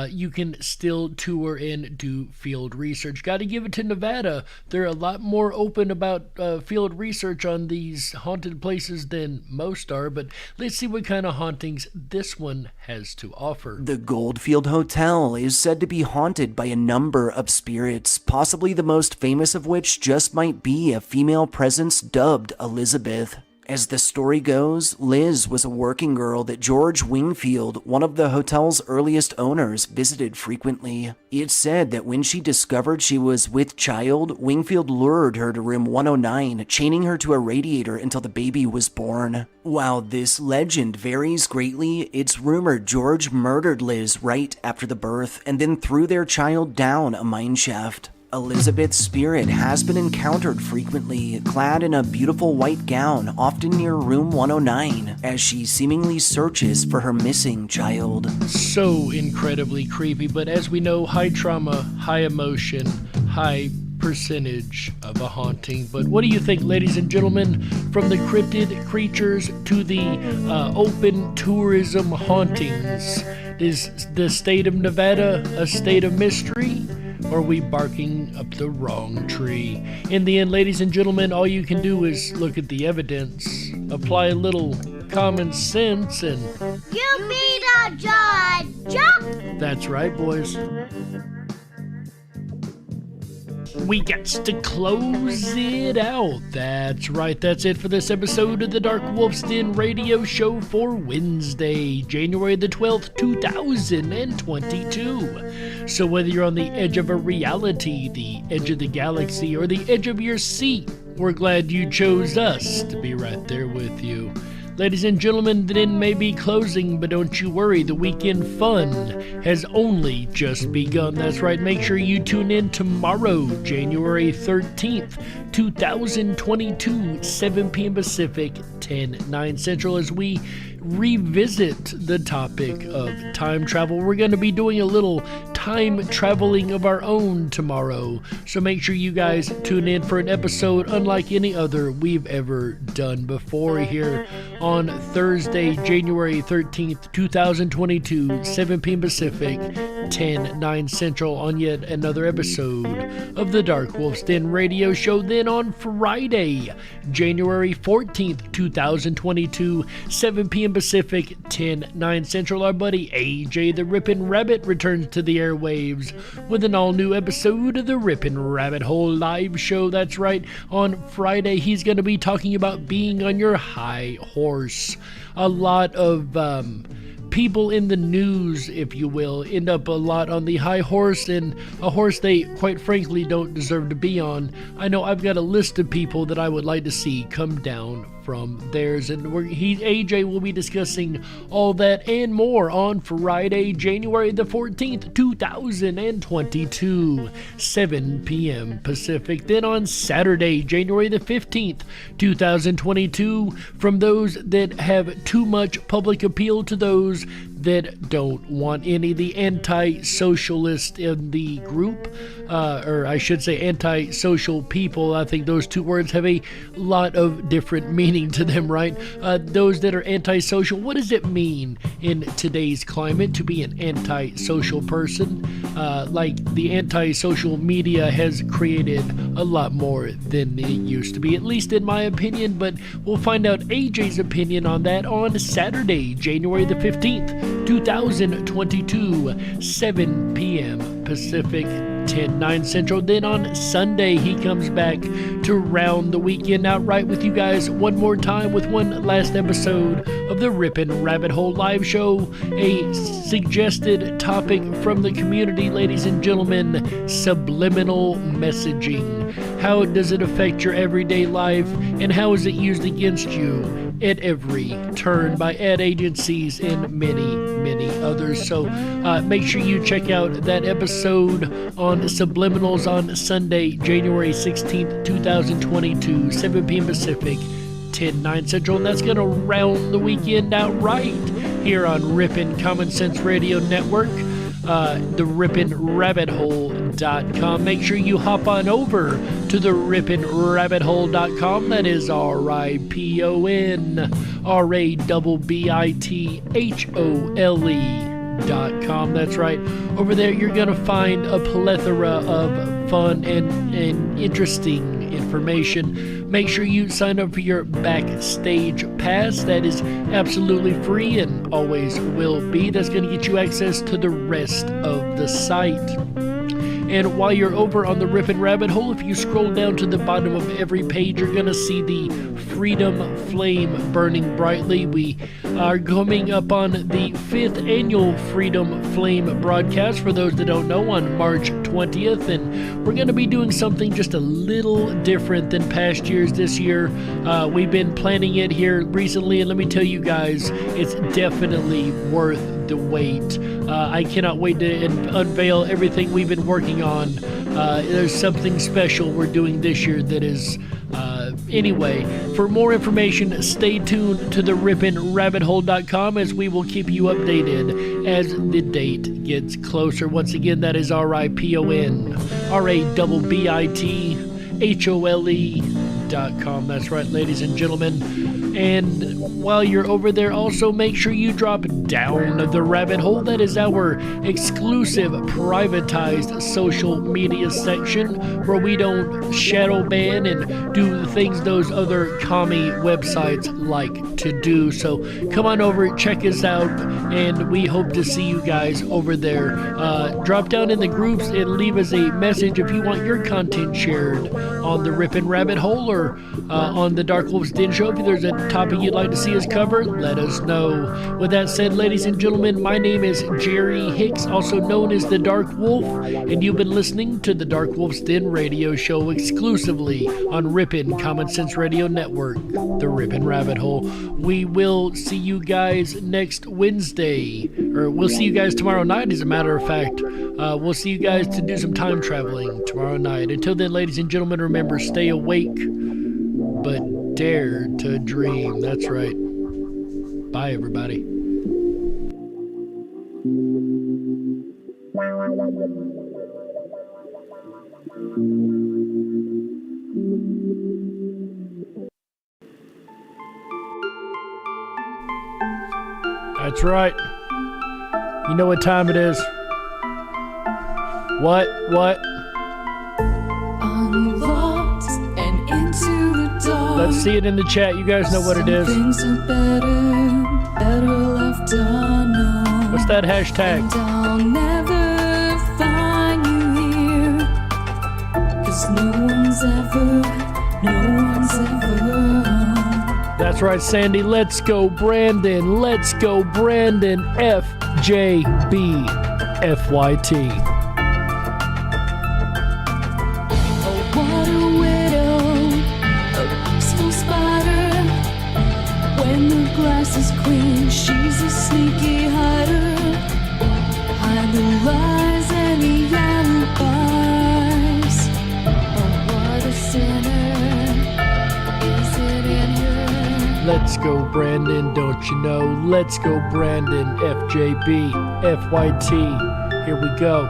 You can still tour and do field research. Got to give it to Nevada. They're a lot more open about field research on these haunted places than most are, but let's see what kind of hauntings this one has to offer. The Goldfield Hotel is said to be haunted by a number of spirits, possibly the most famous of which just might be a female presence dubbed Elizabeth. As the story goes, Liz was a working girl that George Wingfield, one of the hotel's earliest owners, visited frequently. It's said that when she discovered she was with child, Wingfield lured her to room 109, chaining her to a radiator until the baby was born. While this legend varies greatly, it's rumored George murdered Liz right after the birth and then threw their child down a mine shaft. Elizabeth's spirit has been encountered frequently, clad in a beautiful white gown, often near room 109, as she seemingly searches for her missing child. So incredibly creepy, but as we know, high trauma, high emotion, high percentage of a haunting. But what do you think, ladies and gentlemen? From the cryptid creatures to the open tourism hauntings, is the state of Nevada a state of mystery? Or are we barking up the wrong tree? In the end, ladies and gentlemen, all you can do is look at the evidence, apply a little common sense, and... You be the judge! That's right, boys. We got to close it out. That's right, that's it for this episode of the Dark Wolf's Den radio show for Wednesday, January the 12th, 2022. So whether you're on the edge of a reality, the edge of the galaxy, or the edge of your seat, we're glad you chose us to be right there with you. Ladies and gentlemen, the den may be closing, but don't you worry, the weekend fun has only just begun. That's right, make sure you tune in tomorrow, January 13th, 2022, 7 p.m. Pacific, 10/9 Central, as we revisit the topic of time travel. We're going to be doing a little time traveling of our own tomorrow, so make sure you guys tune in for an episode unlike any other we've ever done before here on Thursday, January 13th, 2022, 7 p.m. Pacific, 10/9 Central, on yet another episode of the Dark Wolf's Den radio show. Then on Friday, January 14th, 2022, 7 p.m. Pacific, 10/9 Central, our buddy AJ the Ripon Rabbit returns to the airwaves with an all-new episode of the Ripon Rabbit Hole live show. That's right, on Friday he's going to be talking about being on your high horse. A lot of people in the news, if you will, end up a lot on the high horse, and a horse they quite frankly don't deserve to be on. I know I've got a list of people that I would like to see come down from theirs, and AJ will be discussing all that and more on Friday, January the 14th, 2022, 7 p.m. Pacific. Then on Saturday, January the 15th, 2022, from those that have too much public appeal to those that don't want any, the anti-socialist in the group, or I should say anti-social people. I think those two words have a lot of different meaning to them, right? Those that are anti-social, what does it mean in today's climate to be an anti-social person? Like the anti-social media has created a lot more than it used to be, at least in my opinion, but we'll find out AJ's opinion on that on Saturday, January the 15th, 2022, 7 p.m. Pacific, 10/9 Central. Then on Sunday, he comes back to round the weekend out right with you guys one more time with one last episode of the Ripon Rabbit Hole live show. A suggested topic from the community, ladies and gentlemen, subliminal messaging. How does it affect your everyday life, and how is it used against you at every turn by ad agencies and many, many others. So make sure you check out that episode on Subliminals on Sunday, January 16th, 2022, 7 p.m. Pacific, 10/9 Central. And that's going to round the weekend out right here on Ripon Common Sense Radio Network. The RiponRabbitHole.com. Make sure you hop on over to the RiponRabbitHole.com. That is RiponRabbitHole.com. That's right. Over there, you're going to find a plethora of fun and interesting information. Make sure you sign up for your Backstage Pass. That is absolutely free and always will be. That's going to get you access to the rest of the site. And while you're over on the Ripon Rabbit Hole, if you scroll down to the bottom of every page, you're going to see the Freedom Flame burning brightly. We are coming up on the 5th annual Freedom Flame broadcast, for those that don't know, on March 20th. And we're going to be doing something just a little different than past years this year. We've been planning it here recently, and let me tell you guys, it's definitely worth the wait. I cannot wait to unveil everything we've been working on. There's something special we're doing this year that is... Anyway, for more information, stay tuned to the RiponRabbitHole.com, as we will keep you updated as the date gets closer. Once again, that is RiponRabbitHole.com. That's right, ladies and gentlemen. And while you're over there, also make sure you drop down the rabbit hole. That is our exclusive privatized social media section, where we don't shadow ban and do the things those other commie websites like to do. So come on over, check us out, and we hope to see you guys over there. Drop down in the groups and leave us a message if you want your content shared on the Ripon Rabbit Hole or on the Dark Wolf's Den Show. If there's a topic you'd like to see us cover, let us know. With that said, ladies and gentlemen, my name is Jerry Hicks, also known as the Dark Wolf, and you've been listening to the Dark Wolf's Den Radio Show exclusively on Ripon Common Sense Radio Network, the Ripon Rabbit Hole. We will see you guys next Wednesday, or we'll see you guys tomorrow night, as a matter of fact. We'll see you guys to do some time traveling tomorrow night. Until then, ladies and gentlemen, remember, stay awake, but dare to dream. That's right. Bye, everybody. That's right. You know what time it is. What? Unlocked and into the dark. Let's see it in the chat. You guys know what it is. Things are better left unknown. What's that hashtag? And I'll never find you here, 'cause no one's ever That's right, Sandy. Let's go, Brandon. Let's go, Brandon. FJB FYT. What a widow, a peaceful spider. When the glass is clean, she's a sneaky hider. Hide the lies and the alibis. Oh, what a sinner. Is it in her? Let's go, Brandon. Don't you know? Let's go, Brandon. FJB FYT. Here we go.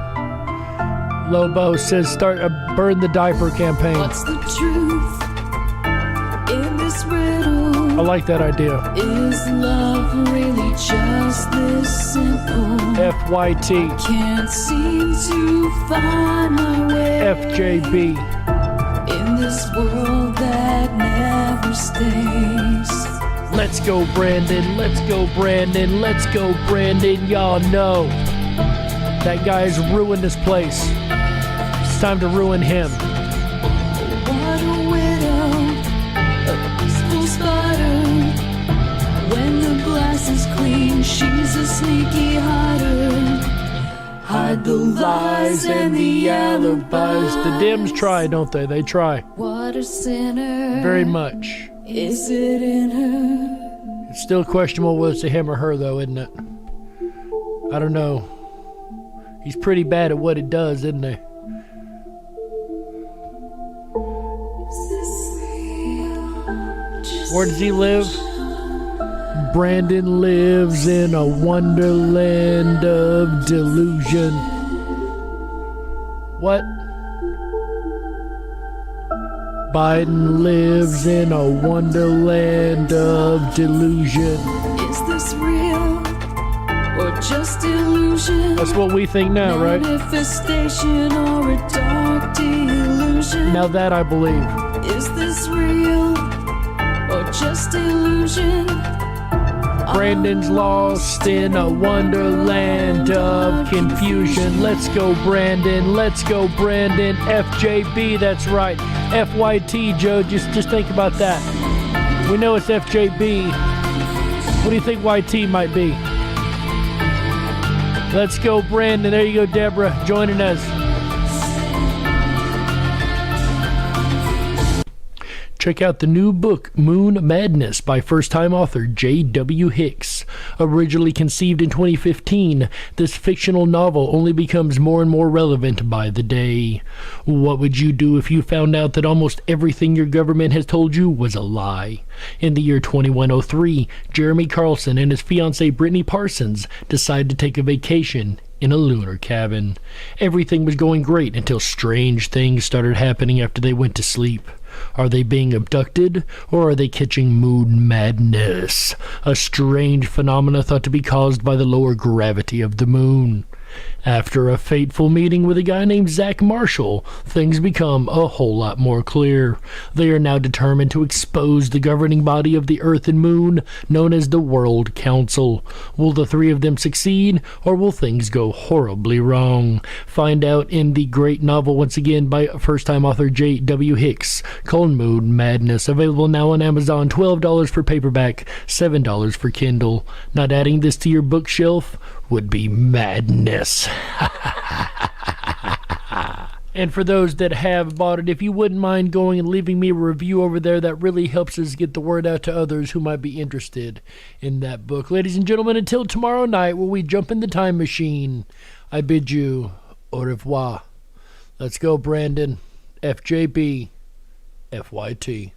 Lobo says start a burn the diaper campaign. What's the truth in this riddle? I like that idea. Is love really just this simple? FYT. Can't seem to find my way. FJB. In this world that never stays. Let's go, Brandon. Let's go, Brandon. Let's go, Brandon. Y'all know that guy's ruined this place. It's time to ruin him. What a widow, a peaceful spider. When the glass is clean, she's a sneaky hider. Hide the lies and the alibis. The Dems try, don't they? They try. What a sinner. Very much. Is it in her? It's still questionable whether it's a him or her, though, isn't it? I don't know. He's pretty bad at what he does, isn't he? Where does he live? Brandon lives in a wonderland of delusion. What? Biden lives in a wonderland of delusion. Is this real or just illusion? That's what we think now, right? Manifestation or a dark delusion? Now that I believe. Is this real or just illusion? Brandon's lost in a wonderland of confusion. Let's go, Brandon. Let's go, Brandon. FJB, that's right. FYT, Joe. Just think about that. We know it's FJB. What do you think YT might be? Let's go, Brandon. There you go, Deborah, joining us. Check out the new book, Moon Madness, by first-time author J.W. Hicks. Originally conceived in 2015, this fictional novel only becomes more and more relevant by the day. What would you do if you found out that almost everything your government has told you was a lie? In the year 2103, Jeremy Carlson and his fiancée Brittany Parsons decide to take a vacation in a lunar cabin. Everything was going great until strange things started happening after they went to sleep. Are they being abducted, or are they catching moon madness? A strange phenomena thought to be caused by the lower gravity of the moon. After a fateful meeting with a guy named Zach Marshall, things become a whole lot more clear. They are now determined to expose the governing body of the Earth and Moon, known as the World Council. Will the three of them succeed, or will things go horribly wrong? Find out in the great novel, once again, by first-time author J.W. Hicks, called Moon Madness. Available now on Amazon, $12 for paperback, $7 for Kindle. Not adding this to your bookshelf would be madness. And for those that have bought it, if you wouldn't mind going and leaving me a review over there, that really helps us get the word out to others who might be interested in that book. Ladies and gentlemen, until tomorrow night when we jump in the time machine, I bid you au revoir. Let's go, Brandon. FJB, FYT.